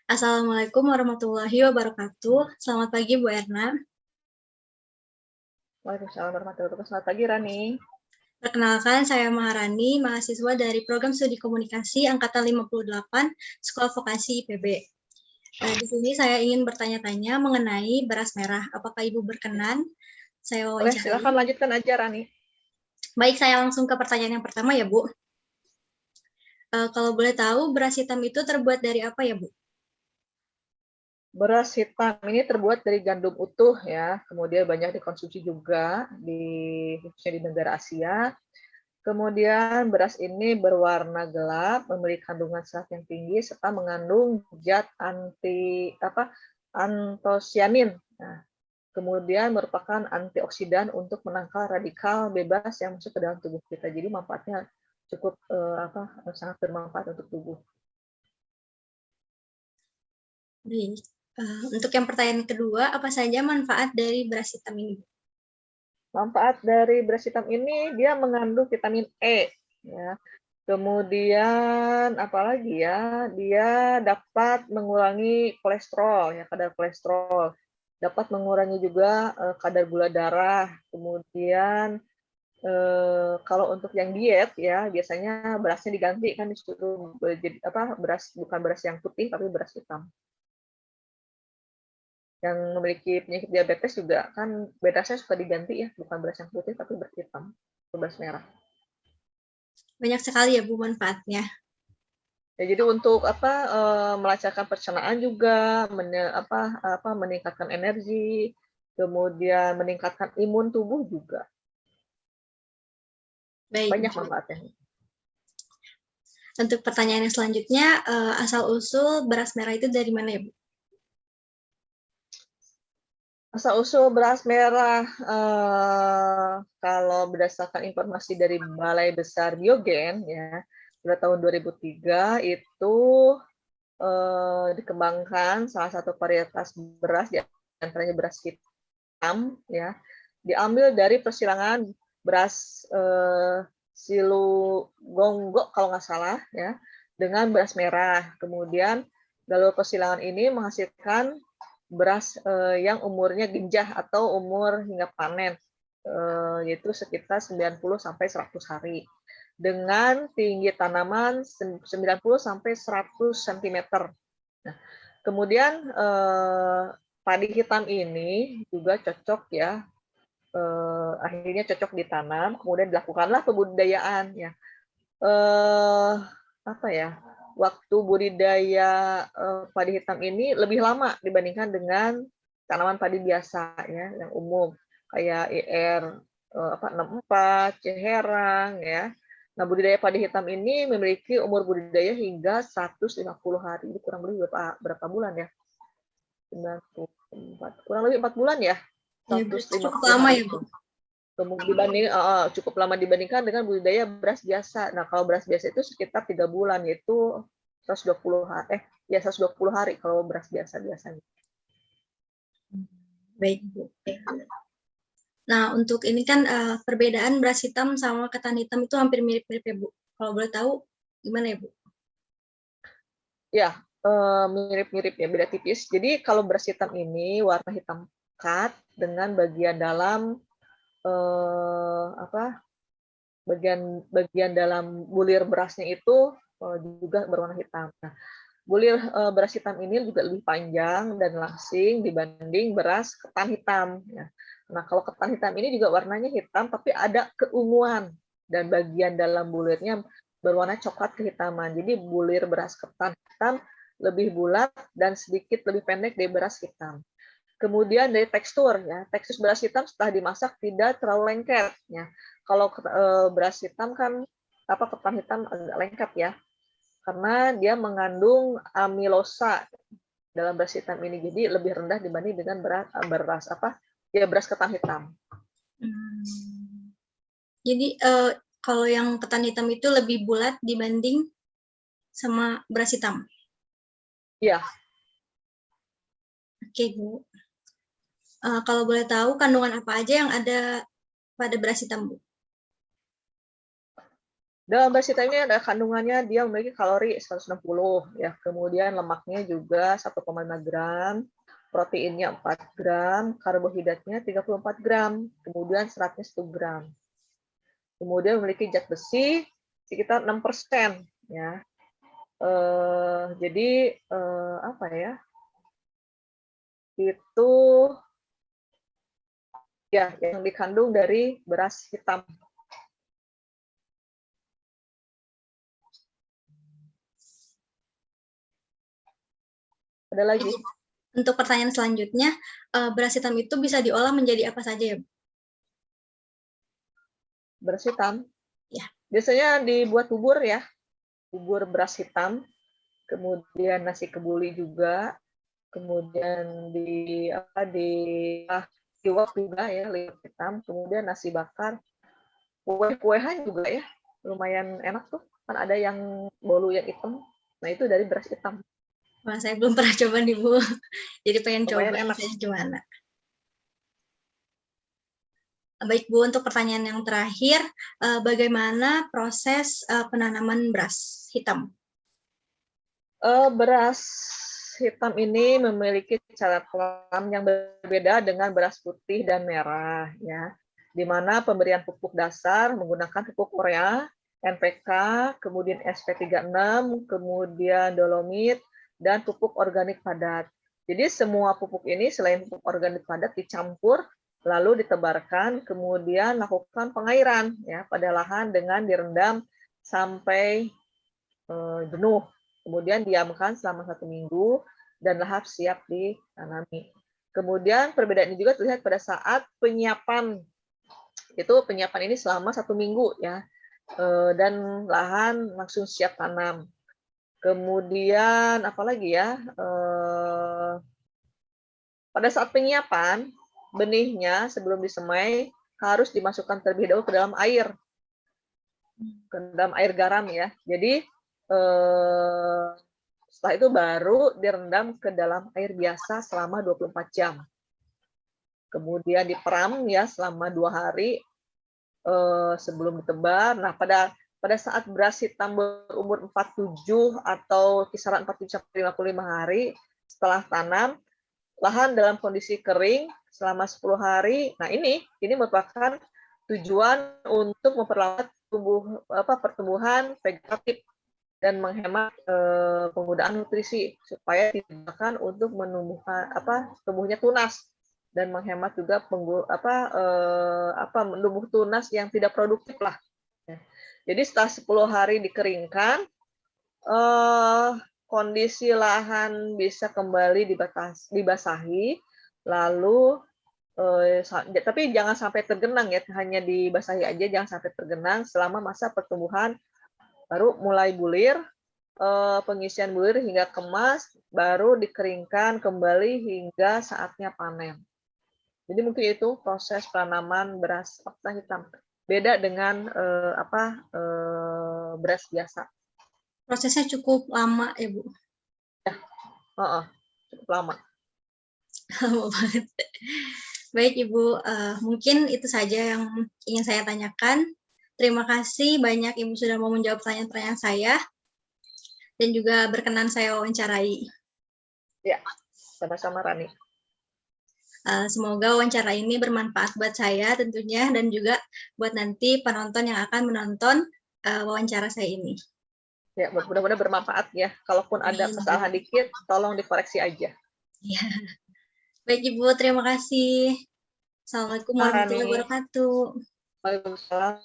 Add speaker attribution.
Speaker 1: Assalamualaikum warahmatullahi wabarakatuh. Selamat pagi, Bu Erna.
Speaker 2: Waalaikumsalam warahmatullahi wabarakatuh. Selamat pagi, Rani.
Speaker 1: Perkenalkan, saya Maharani, mahasiswa dari Program Studi Komunikasi Angkatan 58, Sekolah Vokasi IPB. Di sini saya ingin bertanya-tanya mengenai beras merah. Apakah Ibu berkenan? Saya
Speaker 2: Boleh,
Speaker 1: wawancarai.
Speaker 2: silakan lanjutkan aja, Rani.
Speaker 1: Baik, saya langsung ke pertanyaan yang pertama ya, Bu. Kalau boleh tahu, beras hitam itu terbuat dari apa ya, Bu?
Speaker 2: Beras hitam ini terbuat dari gandum utuh ya, kemudian banyak dikonsumsi juga khususnya di negara Asia. Kemudian beras ini berwarna gelap, memiliki kandungan serat yang tinggi serta mengandung zat antosianin. Nah, kemudian merupakan antioksidan untuk menangkal radikal bebas yang masuk ke dalam tubuh kita. Jadi manfaatnya cukup sangat bermanfaat untuk tubuh.
Speaker 1: Baik. Untuk yang pertanyaan kedua, apa saja manfaat dari beras hitam ini?
Speaker 2: Manfaat dari beras hitam ini dia mengandung vitamin E, ya. Kemudian apalagi ya, dia dapat mengurangi kolesterol, ya, kadar kolesterol, dapat mengurangi juga kadar gula darah. Kemudian kalau untuk yang diet ya biasanya berasnya diganti kan disuruh jadi beras, bukan beras yang putih tapi beras hitam. Yang memiliki penyakit diabetes juga kan berasnya suka diganti ya, bukan beras yang putih tapi beras hitam atau beras merah.
Speaker 1: Banyak sekali ya, Bu, manfaatnya.
Speaker 2: Ya, jadi untuk melancarkan pencernaan juga, meningkatkan energi, kemudian meningkatkan imun tubuh juga.
Speaker 1: Baik.
Speaker 2: Banyak manfaatnya.
Speaker 1: Untuk pertanyaan yang selanjutnya, asal-usul beras merah itu dari mana ya, Bu?
Speaker 2: Asal-usul beras merah, kalau berdasarkan informasi dari Balai Besar Biogen, ya, pada tahun 2003 itu dikembangkan salah satu varietas beras, di antaranya beras hitam, ya, diambil dari persilangan beras Silugonggo kalau nggak salah, ya, dengan beras merah. Kemudian jalur persilangan ini menghasilkan beras yang umurnya genjah atau umur hingga panen, yaitu sekitar 90 sampai 100 hari dengan tinggi tanaman 90 sampai 100 cm. Nah, kemudian padi hitam ini juga cocok ya, akhirnya cocok ditanam, kemudian dilakukanlah pembudidayaan ya. Waktu budidaya padi hitam ini lebih lama dibandingkan dengan tanaman padi biasa ya, yang umum kayak IR 64, Ciherang ya. Nah, budidaya padi hitam ini memiliki umur budidaya hingga 150 hari. Ini kurang lebih berapa bulan ya? 94, kurang lebih 4 bulan ya.
Speaker 1: Ya,
Speaker 2: 150
Speaker 1: cukup lama
Speaker 2: hari.
Speaker 1: ya, Bu.
Speaker 2: Cukup lama dibandingkan dengan budidaya beras biasa. Nah, kalau beras biasa itu sekitar 3 bulan, yaitu 120 hari. 120 hari kalau beras biasa biasanya.
Speaker 1: Baik, Bu. Nah, untuk ini kan perbedaan beras hitam sama ketan hitam itu hampir mirip-mirip ya, Bu. Kalau boleh tahu gimana ya, Bu?
Speaker 2: Ya, mirip-mirip ya, beda tipis. Jadi kalau beras hitam ini warna hitam pekat dengan bagian dalam bagian dalam bulir berasnya itu juga berwarna hitam. Nah, bulir beras hitam ini juga lebih panjang dan langsing dibanding beras ketan hitam. Ya. Nah, kalau ketan hitam ini juga warnanya hitam, tapi ada keunguan dan bagian dalam bulirnya berwarna coklat kehitaman. Jadi bulir beras ketan hitam lebih bulat dan sedikit lebih pendek dari beras hitam. Kemudian dari tekstur ya, tekstur beras hitam setelah dimasak tidak terlalu lengket ya. Kalau beras hitam kan ketan hitam agak lengket ya, karena dia mengandung amilosa dalam beras hitam ini, jadi lebih rendah dibanding dengan beras ketan hitam.
Speaker 1: Jadi kalau yang ketan hitam itu lebih bulat dibanding sama beras hitam.
Speaker 2: Iya.
Speaker 1: Oke, Bu. Kalau boleh tahu kandungan apa aja yang ada pada beras hitam, Bu?
Speaker 2: Dalam beras hitam ini ada kandungannya, dia memiliki kalori 160 ya, kemudian lemaknya juga 1,5 gram, proteinnya 4 gram, karbohidratnya 34 gram, kemudian seratnya 1 gram. Kemudian memiliki zat besi sekitar 6% ya. Jadi apa ya? Itu ya yang dikandung dari beras hitam. Ada lagi?
Speaker 1: Untuk pertanyaan selanjutnya, beras hitam itu bisa diolah menjadi apa saja ya, Bu?
Speaker 2: Beras hitam?
Speaker 1: Ya.
Speaker 2: Biasanya dibuat bubur ya, bubur beras hitam, kemudian nasi kebuli juga, kemudian di liwet juga ya, liwet hitam, kemudian nasi bakar, kue-kuehan juga ya, lumayan enak tuh, kan ada yang bolu yang hitam, nah itu dari beras hitam.
Speaker 1: Wah, saya belum pernah coba nih, Bu. Jadi pengen
Speaker 2: Lumayan
Speaker 1: coba
Speaker 2: enak.
Speaker 1: rasanya gimana. Baik, Bu, untuk pertanyaan yang terakhir, bagaimana proses penanaman beras hitam?
Speaker 2: Beras hitam ini memiliki cara tanam yang berbeda dengan beras putih dan merah, ya. Di mana pemberian pupuk dasar menggunakan pupuk urea, NPK, kemudian SP36, kemudian dolomit, dan pupuk organik padat. Jadi semua pupuk ini selain pupuk organik padat dicampur, lalu ditebarkan, kemudian lakukan pengairan ya pada lahan dengan direndam sampai jenuh. Kemudian diamkan selama 1 minggu dan lahap siap ditanami. Kemudian perbedaan ini juga terlihat pada saat penyiapan. Itu penyiapan ini selama 1 minggu ya, dan lahan langsung siap tanam. Kemudian apalagi ya, pada saat penyiapan benihnya sebelum disemai harus dimasukkan terlebih dahulu ke dalam air garam ya. Jadi setelah itu baru direndam ke dalam air biasa selama 24 jam. Kemudian diperam ya selama 2 hari sebelum ditebar. Nah, pada saat beras hitam berumur 47 atau kisaran 47 sampai 55 hari setelah tanam, lahan dalam kondisi kering selama 10 hari. Nah, ini merupakan tujuan untuk memperlambat pertumbuhan vegetatif dan menghemat penggunaan nutrisi supaya tindakan untuk menumbuhkan tumbuhnya tunas dan menghemat juga menumbuh tunas yang tidak produktif lah. Jadi setelah 10 hari dikeringkan, kondisi lahan bisa kembali dibasahi, lalu tapi jangan sampai tergenang ya, hanya dibasahi aja, jangan sampai tergenang selama masa pertumbuhan. Baru mulai bulir, pengisian bulir hingga kemas, baru dikeringkan kembali hingga saatnya panen. Jadi mungkin itu proses penanaman beras hitam. Beda dengan beras biasa.
Speaker 1: Prosesnya cukup lama ya, Bu?
Speaker 2: Ya, cukup lama.
Speaker 1: Lama banget. Baik, Ibu. Mungkin itu saja yang ingin saya tanyakan. Terima kasih banyak Ibu sudah mau menjawab pertanyaan-pertanyaan saya dan juga berkenan saya wawancarai.
Speaker 2: Ya, sama-sama Rani.
Speaker 1: Semoga wawancara ini bermanfaat buat saya tentunya dan juga buat nanti penonton yang akan menonton wawancara saya ini.
Speaker 2: Ya, mudah-mudahan bermanfaat ya. Kalaupun ada kesalahan dikit, tolong dikoreksi aja.
Speaker 1: Ya. Baik Ibu, terima kasih. Assalamualaikum warahmatullahi wabarakatuh.
Speaker 2: Waalaikumsalam.